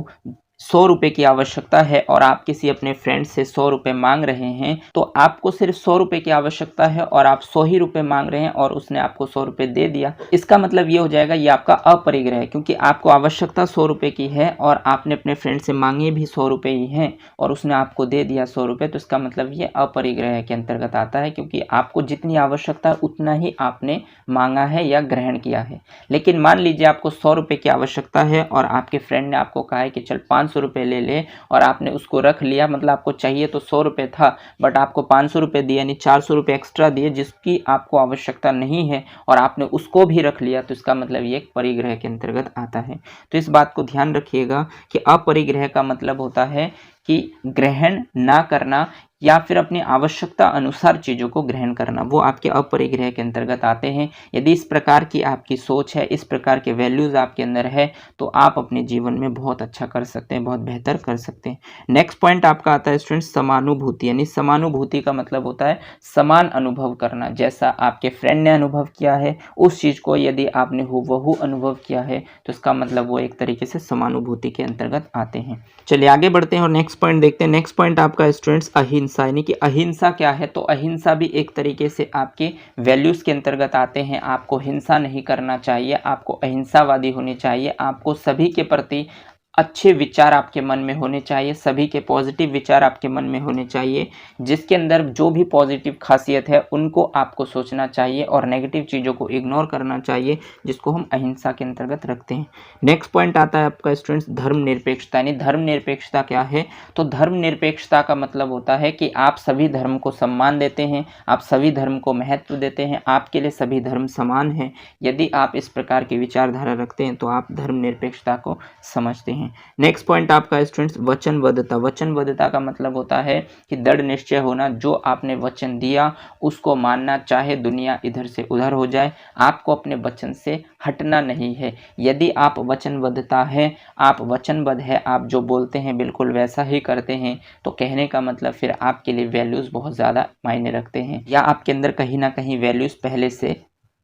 100 रुपये की आवश्यकता है और आप किसी अपने फ्रेंड से 100 रुपये मांग रहे हैं, तो आपको सिर्फ 100 रुपये की आवश्यकता है और आप 100 ही रुपये मांग रहे हैं और उसने आपको 100 रुपये दे दिया। इसका मतलब ये हो जाएगा ये आपका अपरिग्रह है, क्योंकि आपको आवश्यकता 100 रुपये की है और आपने अपने फ्रेंड से मांगे भी 100 रुपये ही हैं और उसने आपको दे दिया 100 रुपये। तो इसका मतलब ये अपरिग्रह के अंतर्गत आता है, क्योंकि आपको जितनी आवश्यकता है उतना ही आपने मांगा है या ग्रहण किया है। लेकिन मान लीजिए आपको 100 रुपये की आवश्यकता है और आपके फ्रेंड ने आपको कहा है कि चल 500 रुपये ले ले, और आपने उसको रख लिया। मतलब आपको चाहिए तो 100 रुपये था बट आपको 500 रुपये दिए, यानी 400 रुपये एक्स्ट्रा दिए जिसकी आपको आवश्यकता नहीं है और आपने उसको भी रख लिया। तो इसका मतलब ये एक परिग्रह के अंतर्गत आता है। तो इस बात को ध्यान रखिएगा कि अपरिग्रह का मतलब होता है कि ग्रहण ना करना या फिर अपनी आवश्यकता अनुसार चीज़ों को ग्रहण करना, वो आपके अपरिग्रह के अंतर्गत आते हैं। यदि इस प्रकार की आपकी सोच है, इस प्रकार के वैल्यूज़ आपके अंदर है, तो आप अपने जीवन में बहुत अच्छा कर सकते हैं, बहुत बेहतर कर सकते हैं। नेक्स्ट पॉइंट आपका आता है स्टूडेंट्स समानुभूति। यानी समानुभूति का मतलब होता है समान अनुभव करना। जैसा आपके फ्रेंड ने अनुभव किया है उस चीज़ को यदि आपने हूबहू अनुभव किया है तो इसका मतलब वो एक तरीके से समानुभूति के अंतर्गत आते हैं। चलिए आगे बढ़ते हैं और नेक्स्ट पॉइंट देखते हैं। नेक्स्ट पॉइंट आपका स्टूडेंट्स अहिंसा। यानी कि अहिंसा क्या है? तो अहिंसा भी एक तरीके से आपके वैल्यूज़ के अंतर्गत आते हैं। आपको हिंसा नहीं करना चाहिए, आपको अहिंसावादी होनी चाहिए, आपको सभी के प्रति अच्छे विचार आपके मन में होने चाहिए, सभी के पॉजिटिव विचार आपके मन में होने चाहिए। जिसके अंदर जो भी पॉजिटिव खासियत है उनको आपको सोचना चाहिए और नेगेटिव चीज़ों को इग्नोर करना चाहिए, जिसको हम अहिंसा के अंतर्गत रखते हैं। नेक्स्ट पॉइंट आता है आपका स्टूडेंट्स धर्मनिरपेक्षता। यानी धर्मनिरपेक्षता क्या है? तो धर्मनिरपेक्षता का मतलब होता है कि आप सभी धर्म को सम्मान देते हैं, आप सभी धर्म को महत्व देते हैं, आपके लिए सभी धर्म समान हैं। यदि आप इस प्रकार की विचारधारा रखते हैं तो आप धर्मनिरपेक्षता को समझते हैं। नेक्स्ट पॉइंट आपका स्टूडेंट्स वचनबद्धता। वचनबद्धता का मतलब होता है कि दृढ़ निश्चय होना, जो आपने वचन दिया उसको मानना, चाहे दुनिया इधर से उधर हो जाए, आपको अपने वचन से हटना नहीं है। यदि आप वचनबद्धता है, आप वचनबद्ध है, आप जो बोलते हैं बिल्कुल वैसा ही करते हैं, तो कहने का मतलब फिर आपके लिए वैल्यूज़ बहुत ज़्यादा मायने रखते हैं या आपके अंदर कहीं ना कहीं वैल्यूज़ पहले से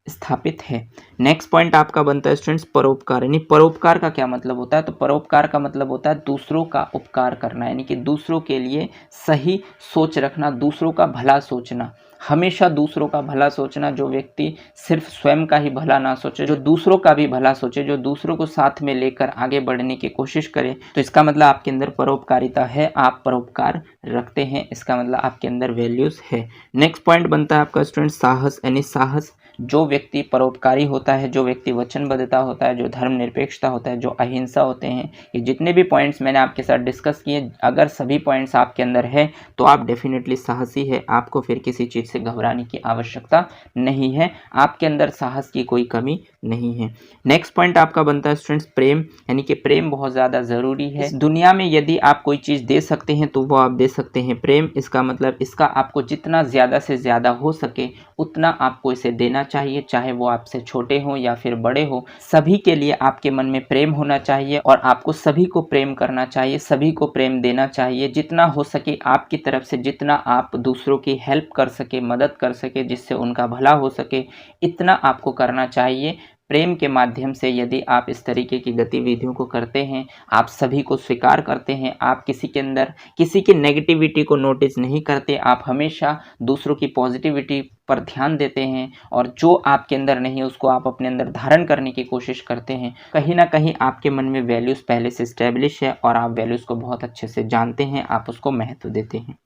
स्थापित है। नेक्स्ट पॉइंट आपका बनता है स्टूडेंट्स परोपकार। यानी परोपकार का क्या मतलब होता है? तो परोपकार का मतलब होता है दूसरों का उपकार करना, यानी कि दूसरों के लिए सही सोच रखना, दूसरों का भला सोचना, हमेशा दूसरों का भला सोचना। जो व्यक्ति सिर्फ स्वयं का ही भला ना सोचे, जो दूसरों का भी भला सोचे, जो दूसरों को साथ में लेकर आगे बढ़ने की कोशिश करे, तो इसका मतलब आपके अंदर परोपकारिता है, आप परोपकार रखते हैं, इसका मतलब आपके अंदर वैल्यूज़ है। नेक्स्ट पॉइंट बनता है आपका स्टूडेंट साहस। यानी साहस, जो व्यक्ति परोपकारी होता है, जो व्यक्ति वचनबद्धता होता है, जो धर्मनिरपेक्षता होता है, जो अहिंसा होते हैं, ये जितने भी पॉइंट्स मैंने आपके साथ डिस्कस किए, अगर सभी पॉइंट्स आपके अंदर है तो आप डेफिनेटली साहसी है। आपको फिर किसी चीज़ से घबराने की आवश्यकता नहीं है, आपके अंदर साहस की कोई कमी नहीं है। नेक्स्ट पॉइंट आपका बनता है स्टूडेंट्स प्रेम। यानी कि प्रेम बहुत ज़्यादा ज़रूरी है इस दुनिया में। यदि आप कोई चीज़ दे सकते हैं तो वो आप दे सकते हैं प्रेम। इसका मतलब इसका आपको जितना ज़्यादा से ज़्यादा हो सके उतना आपको इसे देना चाहिए, चाहे वो आपसे छोटे हों या फिर बड़े हो। सभी के लिए आपके मन में प्रेम होना चाहिए और आपको सभी को प्रेम करना चाहिए, सभी को प्रेम देना चाहिए। जितना हो सके आपकी तरफ से, जितना आप दूसरों की हेल्प कर सके, मदद कर सके, जिससे उनका भला हो सके, इतना आपको करना चाहिए। प्रेम के माध्यम से यदि आप इस तरीके की गतिविधियों को करते हैं, आप सभी को स्वीकार करते हैं, आप किसी के अंदर किसी की नेगेटिविटी को नोटिस नहीं करते, आप हमेशा दूसरों की पॉजिटिविटी पर ध्यान देते हैं और जो आपके अंदर नहीं है उसको आप अपने अंदर धारण करने की कोशिश करते हैं, कहीं ना कहीं आपके मन में वैल्यूज़ पहले से स्टैब्लिश है और आप वैल्यूज़ को बहुत अच्छे से जानते हैं, आप उसको महत्व देते हैं।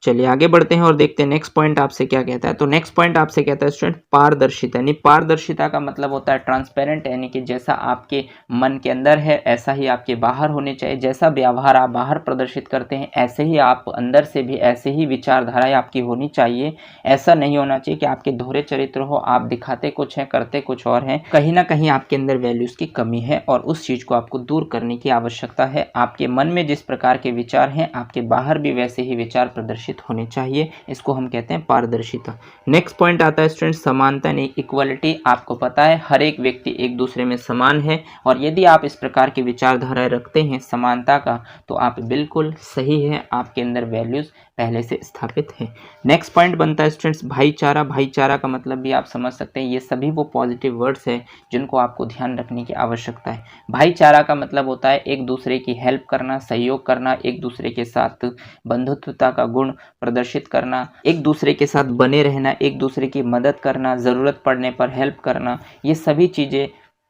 चलिए आगे बढ़ते हैं और देखते हैं नेक्स्ट पॉइंट आपसे क्या कहता है। तो नेक्स्ट पॉइंट आपसे कहता है स्टूडेंट पारदर्शिता, यानी पारदर्शिता का मतलब होता है ट्रांसपेरेंट, यानी कि जैसा आपके मन के अंदर है ऐसा ही आपके बाहर होने चाहिए। जैसा व्यवहार आप बाहर प्रदर्शित करते हैं ऐसे ही आप अंदर से भी ऐसे ही विचारधाराएं आपकी होनी चाहिए। ऐसा नहीं होना चाहिए कि आपके दोहरे चरित्र हो, आप दिखाते कुछ हैं करते कुछ और हैं। कहीं ना कहीं आपके अंदर वैल्यूज़ की कमी है और उस चीज़ को आपको दूर करने की आवश्यकता है। आपके मन में जिस प्रकार के विचार हैं आपके बाहर भी वैसे ही विचार प्रदर्शित होने चाहिए, इसको हम कहते हैं पारदर्शिता। नेक्स्ट पॉइंट आता है स्टूडेंट समानता, नहीं इक्वलिटी। आपको पता है हर एक व्यक्ति एक दूसरे में समान है और यदि आप इस प्रकार की विचारधारा रखते हैं समानता का तो आप बिल्कुल सही है, आपके अंदर वैल्यूज पहले से स्थापित है। नेक्स्ट पॉइंट बनता है स्टूडेंट्स भाईचारा। भाईचारा का मतलब भी आप समझ सकते हैं, ये सभी वो पॉजिटिव वर्ड्स हैं जिनको आपको ध्यान रखने की आवश्यकता है। भाईचारा का मतलब होता है एक दूसरे की हेल्प करना, सहयोग करना, एक दूसरे के साथ बंधुत्वता का गुण प्रदर्शित करना, एक दूसरे के साथ बने रहना, एक दूसरे की मदद करना, ज़रूरत पड़ने पर हेल्प करना, ये सभी चीज़ें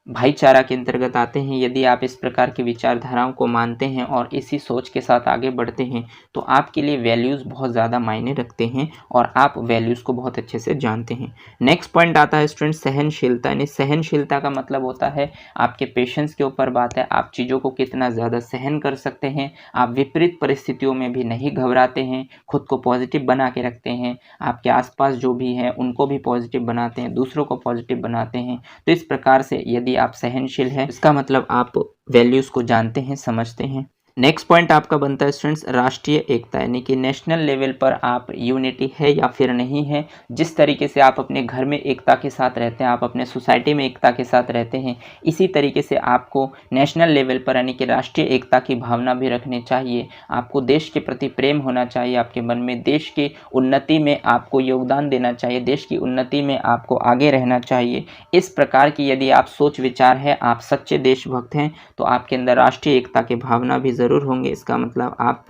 भाईचारा के अंतर्गत आते हैं। यदि आप इस प्रकार की विचारधाराओं को मानते हैं और इसी सोच के साथ आगे बढ़ते हैं तो आपके लिए वैल्यूज़ बहुत ज़्यादा मायने रखते हैं और आप वैल्यूज़ को बहुत अच्छे से जानते हैं। नेक्स्ट पॉइंट आता है स्टूडेंट सहनशीलता, यानी सहनशीलता का मतलब होता है आपके पेशेंस के ऊपर बात है, आप चीज़ों को कितना ज़्यादा सहन कर सकते हैं, आप विपरीत परिस्थितियों में भी नहीं घबराते हैं, खुद को पॉजिटिव बना के रखते हैं, आपके आसपास जो भी हैं उनको भी पॉजिटिव बनाते हैं, दूसरों को पॉजिटिव बनाते हैं। तो इस प्रकार से यदि आप सहनशील हैं इसका मतलब आप वैल्यूज़ को जानते हैं, समझते हैं। नेक्स्ट पॉइंट आपका बनता है स्टूडेंट्स राष्ट्रीय एकता, यानी कि नेशनल लेवल पर आप यूनिटी है या फिर नहीं है। जिस तरीके से आप अपने घर में एकता के साथ रहते हैं, आप अपने सोसाइटी में एकता के साथ रहते हैं, इसी तरीके से आपको नेशनल लेवल पर यानी कि राष्ट्रीय एकता की भावना भी रखनी चाहिए। आपको देश के प्रति प्रेम होना चाहिए, आपके मन में देश की उन्नति में आपको योगदान देना चाहिए, देश की उन्नति में आपको आगे रहना चाहिए। इस प्रकार की यदि आप सोच विचार है, आप सच्चे देशभक्त हैं तो आपके अंदर राष्ट्रीय एकता की भावना भी ज़रूर होंगे। इसका मतलब आप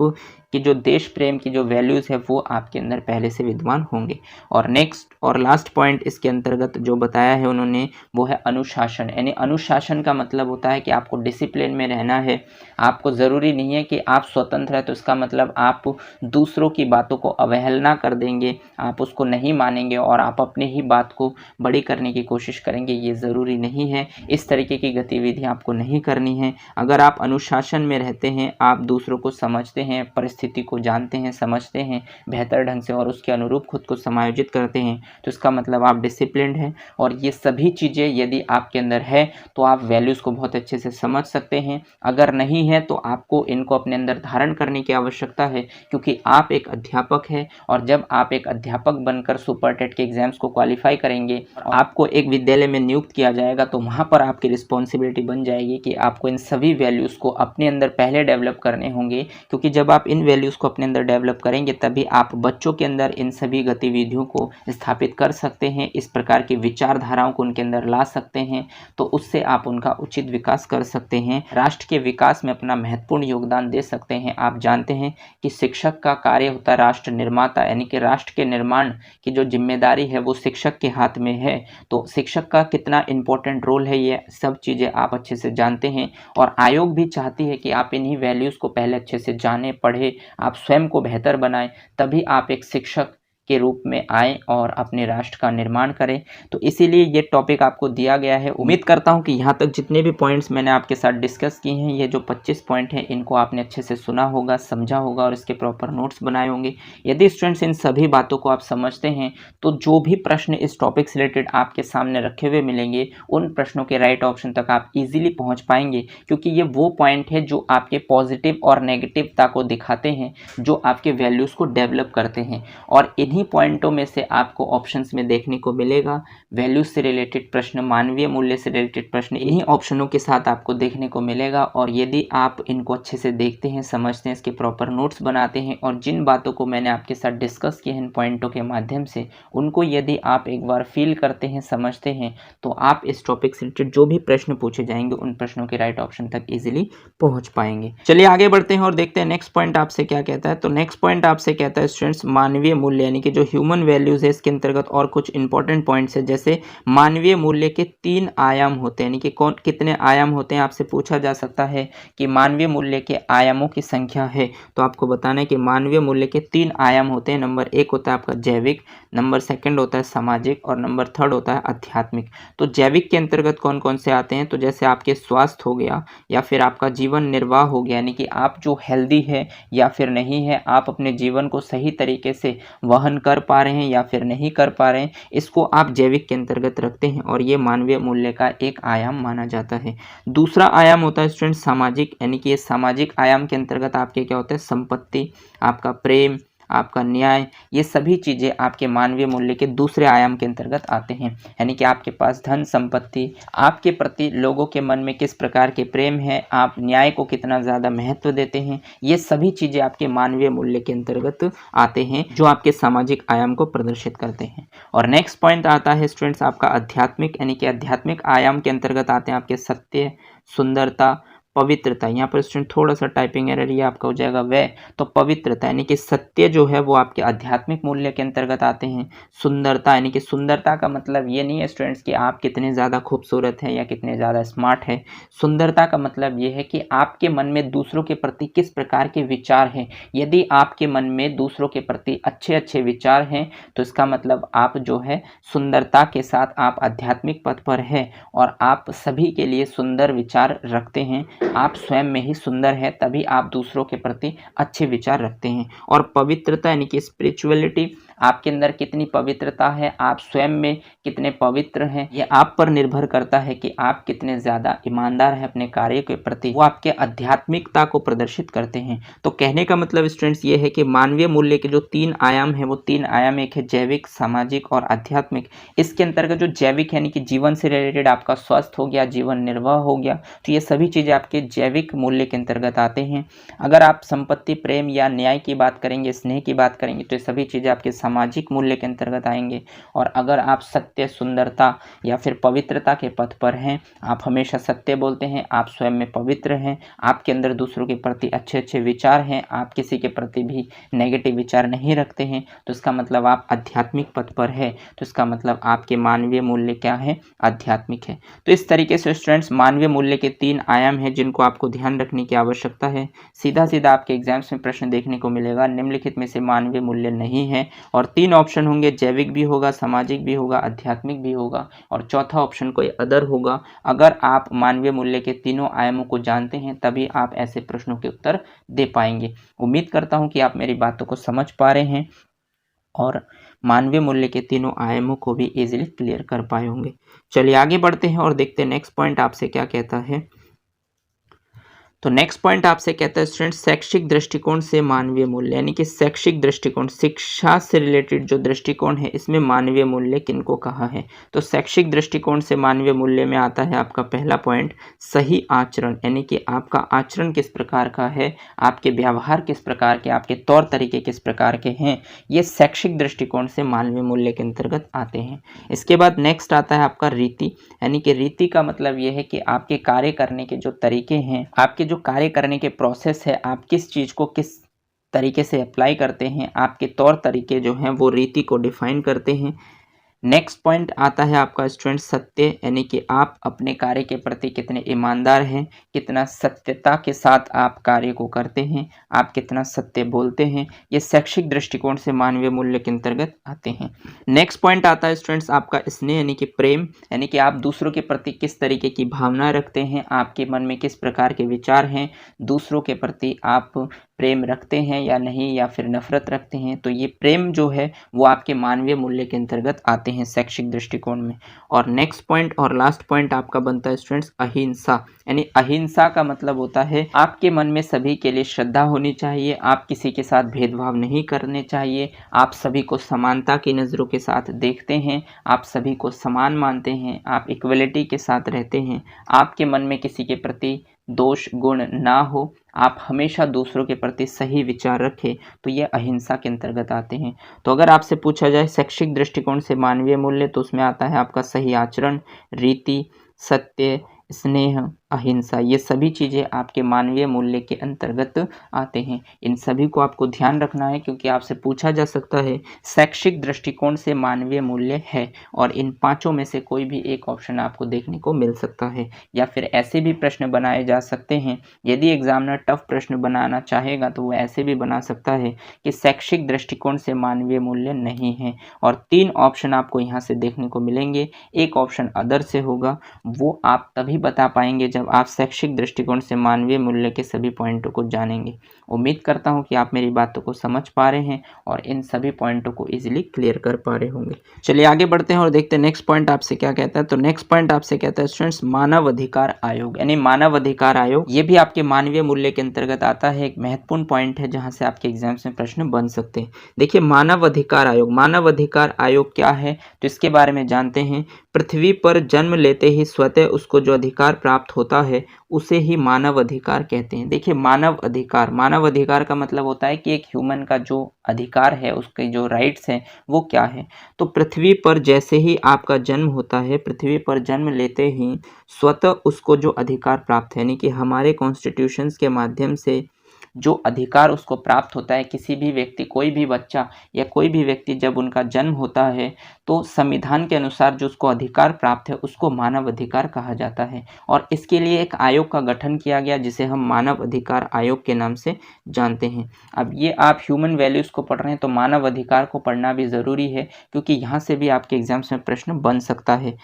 कि जो देश प्रेम की जो वैल्यूज़ है वो आपके अंदर पहले से विद्यमान होंगे। और नेक्स्ट और लास्ट पॉइंट इसके अंतर्गत जो बताया है उन्होंने वो है अनुशासन, यानी अनुशासन का मतलब होता है कि आपको डिसिप्लिन में रहना है। आपको ज़रूरी नहीं है कि आप स्वतंत्र है तो इसका मतलब आप दूसरों की बातों को अवहेलना कर देंगे, आप उसको नहीं मानेंगे और आप अपनी ही बात को बड़ी करने की कोशिश करेंगे, ये ज़रूरी नहीं है। इस तरीके की गतिविधि आपको नहीं करनी है। अगर आप अनुशासन में रहते हैं, आप दूसरों को समझते हैं, परिस्थिति को जानते हैं, समझते हैं बेहतर ढंग से और उसके अनुरूप खुद को समायोजित करते हैं तो इसका मतलब आप डिसिप्लिन्ड हैं। और ये सभी चीज़ें यदि आपके अंदर है तो आप वैल्यूज़ को बहुत अच्छे से समझ सकते हैं। अगर नहीं है तो आपको इनको अपने अंदर धारण करने की आवश्यकता है, क्योंकि आप एक अध्यापक हैं और जब आप एक अध्यापक बनकर सुपर टेट के एग्जाम्स को क्वालिफाई करेंगे, आपको एक विद्यालय में नियुक्त किया जाएगा तो वहाँ पर आपकी रिस्पॉन्सिबिलिटी बन जाएगी कि आपको इन सभी वैल्यूज़ को अपने अंदर पहले डेवलप करने होंगे। क्योंकि जब आप इन वैल्यूज़ को अपने अंदर डेवलप करेंगे तभी आप बच्चों के अंदर इन सभी गतिविधियों को स्थापित कर सकते हैं, इस प्रकार की विचारधाराओं को उनके अंदर ला सकते हैं, तो उससे आप उनका उचित विकास कर सकते हैं, राष्ट्र के विकास में अपना महत्वपूर्ण योगदान दे सकते हैं। आप जानते हैं कि शिक्षक का कार्य होता है राष्ट्र निर्माता, यानी कि राष्ट्र के निर्माण की जो जिम्मेदारी है वो शिक्षक के हाथ में है। तो शिक्षक का कितना इम्पोर्टेंट रोल है ये सब चीज़ें आप अच्छे से जानते हैं और आयोग भी चाहती है कि आप इन्हीं वैल्यूज़ को पहले अच्छे से जानें, पढ़ें, आप स्वयं को बेहतर बनाएं, तभी आप एक शिक्षक के रूप में आए और अपने राष्ट्र का निर्माण करें। तो इसीलिए ये टॉपिक आपको दिया गया है। उम्मीद करता हूँ कि यहाँ तक जितने भी पॉइंट्स मैंने आपके साथ डिस्कस किए हैं, ये जो 25 पॉइंट हैं इनको आपने अच्छे से सुना होगा, समझा होगा और इसके प्रॉपर नोट्स बनाए होंगे। यदि स्टूडेंट्स इन सभी बातों को आप समझते हैं तो जो भी प्रश्न इस टॉपिक से रिलेटेड आपके सामने रखे हुए मिलेंगे उन प्रश्नों के राइट ऑप्शन तक आप ईजिली पहुँच पाएंगे, क्योंकि ये वो पॉइंट है जो आपके पॉजिटिव और नेगेटिवता को दिखाते हैं, जो आपके वैल्यूज़ को डेवलप करते हैं। और इन्हीं इन्हीं पॉइंटों में से आपको ऑप्शंस में देखने को मिलेगा। वैल्यूज से रिलेटेड प्रश्न, मानवीय मूल्य से रिलेटेड प्रश्न इन्हीं ऑप्शनों के साथ आपको देखने को मिलेगा। और यदि आप इनको अच्छे से देखते हैं, समझते हैं, इसके प्रॉपर नोट्स बनाते हैं और जिन बातों को मैंने आपके साथ डिस्कस किए हैं इन पॉइंटों के माध्यम से, उनको यदि आप एक बार फील करते हैं, समझते हैं, तो आप इस टॉपिक से रिलेटेड जो भी प्रश्न पूछे जाएंगे उन प्रश्नों के राइट ऑप्शन तक इजीली पहुंच पाएंगे। चलिए आगे बढ़ते हैं और देखते हैं नेक्स्ट पॉइंट आपसे क्या कहता है। तो नेक्स्ट पॉइंट आपसे कहता है स्टूडेंट्स, मानवीय मूल्य यानी कि जो ह्यूमन वैल्यूज है इसके अंतर्गत और कुछ इंपॉर्टेंट पॉइंट्स है। जैसे मानवीय मूल्य के 3 आयाम होते हैं, यानी कि कौन कितने आयाम होते हैं, आपसे पूछा जा सकता है कि मानवीय मूल्य के आयामों की संख्या है। तो आपको बताना है कि मानवीय मूल्य के 3 आयाम होते हैं। नंबर 1 होता है आपका जैविक, नंबर 2 होता है सामाजिक और नंबर 3 होता है आध्यात्मिक। तो जैविक के अंतर्गत कौन कौन से आते हैं, तो जैसे आपके स्वास्थ्य हो गया या फिर आपका जीवन निर्वाह हो गया, यानी कि आप जो हेल्दी है या फिर नहीं है, आप अपने जीवन को सही तरीके से वहन कर पा रहे हैं या फिर नहीं कर पा रहे हैं, इसको आप जैविक के अंतर्गत रखते हैं और ये मानवीय मूल्य का एक आयाम माना जाता है। दूसरा आयाम होता है स्टूडेंट सामाजिक, यानी कि ये सामाजिक आयाम के अंतर्गत आपके क्या होता है, संपत्ति, आपका प्रेम, आपका न्याय, ये सभी चीज़ें आपके मानवीय मूल्य के दूसरे आयाम के अंतर्गत आते हैं। यानी कि आपके पास धन संपत्ति, आपके प्रति लोगों के मन में किस प्रकार के प्रेम है, आप न्याय को कितना ज़्यादा महत्व देते हैं, ये सभी चीज़ें आपके मानवीय मूल्य के अंतर्गत आते हैं जो आपके सामाजिक आयाम को प्रदर्शित करते हैं। और नेक्स्ट पॉइंट आता है स्टूडेंट्स आपका आध्यात्मिक, यानी कि आध्यात्मिक आयाम के अंतर्गत आते हैं आपके सत्य, सुंदरता, पवित्रता। यहाँ पर स्टूडेंट थोड़ा सा टाइपिंग एरर ये आपका हो जाएगा वह, तो पवित्रता यानी कि सत्य जो है वो आपके आध्यात्मिक मूल्य के अंतर्गत आते हैं। सुंदरता यानी कि सुंदरता का मतलब ये नहीं है स्टूडेंट्स कि आप कितने ज़्यादा खूबसूरत हैं या कितने ज़्यादा स्मार्ट हैं। सुंदरता का मतलब ये है कि आपके मन में दूसरों के प्रति किस प्रकार के विचार हैं। यदि आपके मन में दूसरों के प्रति अच्छे अच्छे विचार हैं तो इसका मतलब आप जो है सुंदरता के साथ आप आध्यात्मिक पथ पर है और आप सभी के लिए सुंदर विचार रखते हैं। आप स्वयं में ही सुंदर है, तभी आप दूसरों के प्रति अच्छे विचार रखते हैं। और पवित्रता यानी कि स्पिरिचुअलिटी, आपके अंदर कितनी पवित्रता है, आप स्वयं में कितने पवित्र हैं, ये आप पर निर्भर करता है कि आप कितने ज़्यादा ईमानदार हैं अपने कार्य के प्रति, वो आपके आध्यात्मिकता को प्रदर्शित करते हैं। तो कहने का मतलब स्टूडेंट्स ये है कि मानवीय मूल्य के जो 3 आयाम है वो 3 आयाम, एक है जैविक, सामाजिक और आध्यात्मिक। इसके अंतर्गत जो जैविक यानी कि जीवन से रिलेटेड आपका स्वास्थ्य हो गया, जीवन निर्वाह हो गया, तो ये सभी चीज़ें आपके जैविक मूल्य के अंतर्गत आते हैं। अगर आप संपत्ति, प्रेम या न्याय की बात करेंगे, स्नेह की बात करेंगे, तो ये सभी चीज़ें आपके सामाजिक मूल्य के अंतर्गत आएंगे। और अगर आप सत्य, सुंदरता या फिर पवित्रता के पथ पर हैं, आप हमेशा सत्य बोलते हैं, आप स्वयं में पवित्र हैं, आपके अंदर दूसरों के प्रति अच्छे अच्छे विचार हैं, आप किसी के प्रति भी नेगेटिव विचार नहीं रखते हैं, तो इसका मतलब आप आध्यात्मिक पथ पर है। तो इसका मतलब आपके मानवीय मूल्य क्या है, आध्यात्मिक है। तो इस तरीके से स्टूडेंट्स मानवीय मूल्य के 3 आयाम हैं जिनको आपको ध्यान रखने की आवश्यकता है। सीधा सीधा आपके एग्जाम्स में प्रश्न देखने को मिलेगा, निम्नलिखित में से मानवीय मूल्य नहीं है, और 3 ऑप्शन होंगे, जैविक भी होगा, सामाजिक भी होगा, आध्यात्मिक भी होगा, और चौथा ऑप्शन कोई अदर होगा। अगर आप मानवीय मूल्य के तीनों आयामों को जानते हैं तभी आप ऐसे प्रश्नों के उत्तर दे पाएंगे। उम्मीद करता हूं कि आप मेरी बातों को समझ पा रहे हैं और मानवीय मूल्य के तीनों आयामों को भी इजीली क्लियर कर पाए होंगे। चलिए आगे बढ़ते हैं और देखते हैं नेक्स्ट पॉइंट आपसे क्या कहता है। तो नेक्स्ट पॉइंट आपसे कहता है स्टूडेंट, शैक्षिक दृष्टिकोण से मानवीय मूल्य, यानी कि शैक्षिक दृष्टिकोण, शिक्षा से रिलेटेड जो दृष्टिकोण है इसमें मानवीय मूल्य किनको कहा है। तो शैक्षिक दृष्टिकोण से मानवीय मूल्य में आता है आपका पहला पॉइंट सही आचरण, यानी कि आपका आचरण किस प्रकार का है, आपके व्यवहार किस प्रकार के, आपके तौर तरीके किस प्रकार के हैं, ये शैक्षिक दृष्टिकोण से मानवीय मूल्य के अंतर्गत आते हैं। इसके बाद नेक्स्ट आता है आपका रीति, यानी कि रीति का मतलब ये है कि आपके कार्य करने के जो तरीके हैं, आपके जो कार्य करने के प्रोसेस है, आप किस चीज़ को किस तरीके से अप्लाई करते हैं, आपके तौर तरीके जो हैं वो रीति को डिफाइन करते हैं। नेक्स्ट पॉइंट आता है आपका स्टूडेंट सत्य, यानी कि आप अपने कार्य के प्रति कितने ईमानदार हैं, कितना सत्यता के साथ आप कार्य को करते हैं, आप कितना सत्य बोलते हैं, ये शैक्षिक दृष्टिकोण से मानवीय मूल्य के अंतर्गत आते हैं। नेक्स्ट पॉइंट आता है स्टूडेंट्स आपका स्नेह, यानी कि प्रेम, यानी कि आप दूसरों के प्रति किस तरीके की भावना रखते हैं, आपके मन में किस प्रकार के विचार हैं, दूसरों के प्रति आप प्रेम रखते हैं या नहीं, या फिर नफरत रखते हैं। तो ये प्रेम जो है वो आपके मानवीय मूल्य के अंतर्गत आते हैं शैक्षिक दृष्टिकोण में। और नेक्स्ट पॉइंट और लास्ट पॉइंट आपका बनता है स्टूडेंट्स अहिंसा। यानी अहिंसा का मतलब होता है आपके मन में सभी के लिए श्रद्धा होनी चाहिए, आप किसी के साथ भेदभाव नहीं करने चाहिए, आप सभी को समानता की नज़रों के साथ देखते हैं, आप सभी को समान मानते हैं, आप इक्वलिटी के साथ रहते हैं, आपके मन में किसी के प्रति दोष गुण ना हो, आप हमेशा दूसरों के प्रति सही विचार रखें। तो ये अहिंसा के अंतर्गत आते हैं। तो अगर आपसे पूछा जाए शैक्षिक दृष्टिकोण से मानवीय मूल्य, तो उसमें आता है आपका सही आचरण, रीति, सत्य, स्नेह, अहिंसा। ये सभी चीज़ें आपके मानवीय मूल्य के अंतर्गत आते हैं। इन सभी को आपको ध्यान रखना है, क्योंकि आपसे पूछा जा सकता है शैक्षिक दृष्टिकोण से मानवीय मूल्य है, और इन पांचों में से कोई भी एक ऑप्शन आपको देखने को मिल सकता है। या फिर ऐसे भी प्रश्न बनाए जा सकते हैं, यदि एग्जामिनर टफ प्रश्न बनाना चाहेगा तो वो ऐसे भी बना सकता है कि शैक्षिक दृष्टिकोण से मानवीय मूल्य नहीं है, और 3 ऑप्शन आपको यहाँ से देखने को मिलेंगे। एक ऑप्शन अदर से होगा, वो आप तभी बता पाएंगे जब आप शैक्षिक दृष्टिकोण से मानवीय मूल्य के सभी पॉइंटों को जानेंगे। उम्मीद करता हूँ कि आप मेरी बातों को समझ पा रहे हैं और इन सभी पॉइंटों को इजीली क्लियर कर पा रहे होंगे। चलिए आगे बढ़ते हैं और देखते हैं नेक्स्ट पॉइंट आपसे क्या कहता है। तो नेक्स्ट पॉइंट आपसे कहता है स्टूडेंट्स मानव अधिकार आयोग। यानी मानव अधिकार आयोग ये भी आपके मानवीय मूल्य के अंतर्गत आता है। एक महत्वपूर्ण पॉइंट है जहाँ से आपके एग्जाम्स में प्रश्न बन सकते हैं। देखिए मानव अधिकार आयोग, मानव अधिकार आयोग क्या है तो इसके बारे में जानते हैं। पृथ्वी पर जन्म लेते ही स्वतः उसको जो अधिकार प्राप्त होता है उसे ही मानव अधिकार कहते हैं। देखिए मानव अधिकार का मतलब होता है कि एक ह्यूमन का जो अधिकार है, उसके जो राइट्स हैं वो क्या है। तो पृथ्वी पर जैसे ही आपका जन्म होता है, पृथ्वी पर जन्म लेते ही स्वतः उसको जो अधिकार प्राप्त है, यानी कि हमारे कॉन्स्टिट्यूशंस के माध्यम से जो अधिकार उसको प्राप्त होता है, किसी भी व्यक्ति, कोई भी बच्चा या कोई भी व्यक्ति जब उनका जन्म होता है तो संविधान के अनुसार जो उसको अधिकार प्राप्त है उसको मानव अधिकार कहा जाता है। और इसके लिए एक आयोग का गठन किया गया जिसे हम मानव अधिकार आयोग के नाम से जानते हैं। अब ये आप ह्यूमन वैल्यूज़ को पढ़ रहे हैं तो मानव अधिकार को पढ़ना भी ज़रूरी है, क्योंकि यहाँ से भी आपके एग्जाम्स में प्रश्न बन सकता है।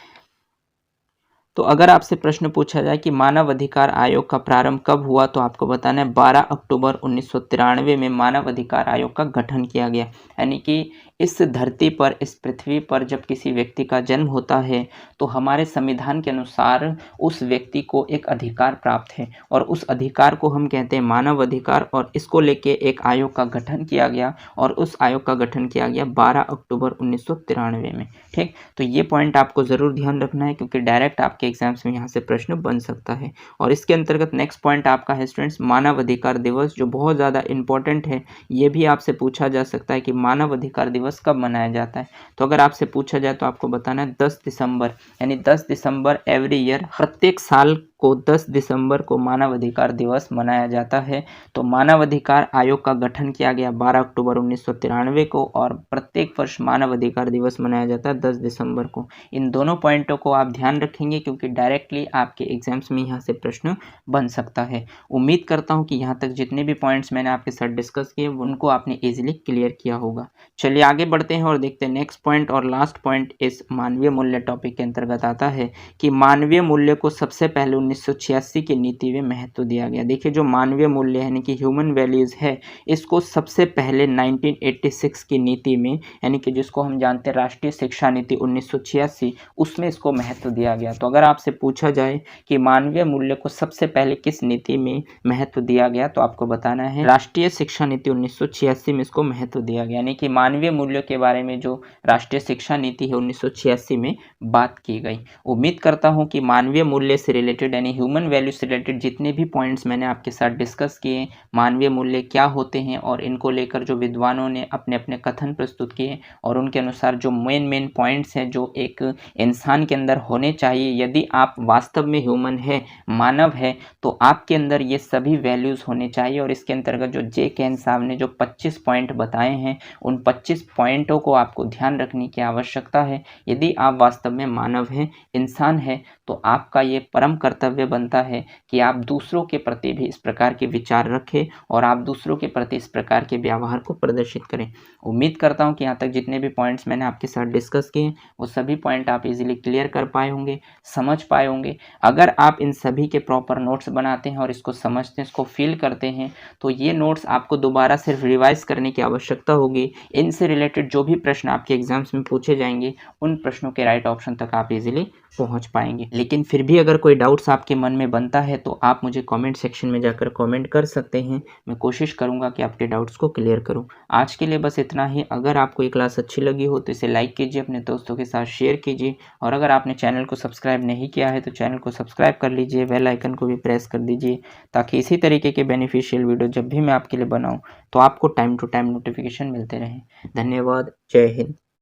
तो अगर आपसे प्रश्न पूछा जाए कि मानव अधिकार आयोग का प्रारंभ कब हुआ, तो आपको बताना है 12 अक्टूबर 1993 में मानव अधिकार आयोग का गठन किया गया। यानी कि इस धरती पर, इस पृथ्वी पर जब किसी व्यक्ति का जन्म होता है तो हमारे संविधान के अनुसार उस व्यक्ति को एक अधिकार प्राप्त है, और उस अधिकार को हम कहते हैं मानव अधिकार, और इसको लेके एक आयोग का गठन किया गया, और उस आयोग का गठन किया गया 12 अक्टूबर 1993 में। ठीक, तो ये पॉइंट आपको ज़रूर ध्यान रखना है, क्योंकि डायरेक्ट आपके एग्जाम्स में यहाँ से प्रश्न बन सकता है। और इसके अंतर्गत नेक्स्ट पॉइंट आपका है स्टूडेंट्स मानव अधिकार दिवस, जो बहुत ज़्यादा इंपॉर्टेंट है। ये भी आपसे पूछा जा सकता है कि मानव अधिकार दिवस कब मनाया जाता है। तो अगर आपसे पूछा जाए तो आपको बताना है 10 दिसंबर, यानी 10 दिसंबर एवरी ईयर, प्रत्येक साल को 10 दिसंबर को मानव अधिकार दिवस मनाया जाता है। तो मानव अधिकार आयोग का गठन किया गया 12 अक्टूबर 1993 को, और प्रत्येक वर्ष मानव अधिकार दिवस मनाया जाता है 10 दिसंबर को। इन दोनों पॉइंटों को आप ध्यान रखेंगे, क्योंकि डायरेक्टली आपके एग्जाम्स में यहाँ से प्रश्न बन सकता है। उम्मीद करता हूँ कि यहाँ तक जितने भी पॉइंट्स मैंने आपके साथ डिस्कस किए उनको आपने ईजिली क्लियर किया होगा। चलिए आगे बढ़ते हैं और देखते हैं नेक्स्ट पॉइंट और लास्ट पॉइंट इस मानवीय मूल्य टॉपिक के अंतर्गत आता है कि मानवीय मूल्य को सबसे पहले 1986 की नीति में महत्व दिया गया। देखिए जो मानवीय मूल्य यानी कि ह्यूमन वैल्यूज़ है, इसको सबसे पहले 1986 की नीति में, यानी कि जिसको हम जानते हैं राष्ट्रीय शिक्षा नीति 1986, उसमें इसको महत्व दिया गया। तो अगर आपसे पूछा जाए कि मानवीय मूल्य को सबसे पहले किस नीति में महत्व दिया गया, तो आपको बताना है राष्ट्रीय शिक्षा नीति 1986 में इसको महत्व दिया गया। यानी कि मानवीय मूल्यों के बारे में जो राष्ट्रीय शिक्षा नीति है 1986 में बात की गई। उम्मीद करता हूं कि मानवीय मूल्य से रिलेटेड यानी ह्यूमन वैल्यू से रिलेटेड जितने भी पॉइंट्स मैंने आपके साथ डिस्कस किए, मानवीय मूल्य क्या होते हैं और इनको लेकर जो विद्वानों ने अपने अपने कथन प्रस्तुत किए और उनके अनुसार जो मेन पॉइंट्स हैं जो एक इंसान के अंदर होने चाहिए, यदि आप वास्तव में ह्यूमन है, मानव है, तो आपके अंदर ये सभी वैल्यूज़ होने चाहिए। और इसके अंतर्गत जो जे केन साहब ने जो 25 पॉइंट बताए हैं, उन 25 पॉइंटों को आपको ध्यान रखने की आवश्यकता है। यदि आप वास्तव में मानव हैं, इंसान है, तो आपका ये परम कर्तव्य कर्तव्य बनता है कि आप दूसरों के प्रति भी इस प्रकार के विचार रखें और आप दूसरों के प्रति इस प्रकार के व्यवहार को प्रदर्शित करें। उम्मीद करता हूँ कि यहाँ तक जितने भी पॉइंट्स मैंने आपके साथ डिस्कस किए वो सभी पॉइंट आप इजीली क्लियर कर पाए होंगे, समझ पाए होंगे। अगर आप इन सभी के प्रॉपर नोट्स बनाते हैं और इसको समझते हैं, इसको फील करते हैं, तो ये नोट्स आपको दोबारा सिर्फ रिवाइज करने की आवश्यकता होगी। इनसे रिलेटेड जो भी प्रश्न आपके एग्जाम्स में पूछे जाएंगे उन प्रश्नों के राइट ऑप्शन तक आप इजीली पहुंच पाएंगे। लेकिन फिर भी अगर कोई डाउट्स आपके मन में बनता है तो आप मुझे कमेंट सेक्शन में जाकर कमेंट कर सकते हैं। मैं कोशिश करूंगा कि आपके डाउट्स को क्लियर करूं। आज के लिए बस इतना ही। अगर आपको ये क्लास अच्छी लगी हो तो इसे लाइक कीजिए, अपने दोस्तों के साथ शेयर कीजिए और अगर आपने चैनल को सब्सक्राइब नहीं किया है तो चैनल को सब्सक्राइब कर लीजिए, बेल आइकन को भी प्रेस कर दीजिए ताकि इसी तरीके के बेनिफिशियल वीडियो जब भी मैं आपके लिए बनाऊँ तो आपको टाइम टू टाइम नोटिफिकेशन मिलते रहें। धन्यवाद। जय हिंद।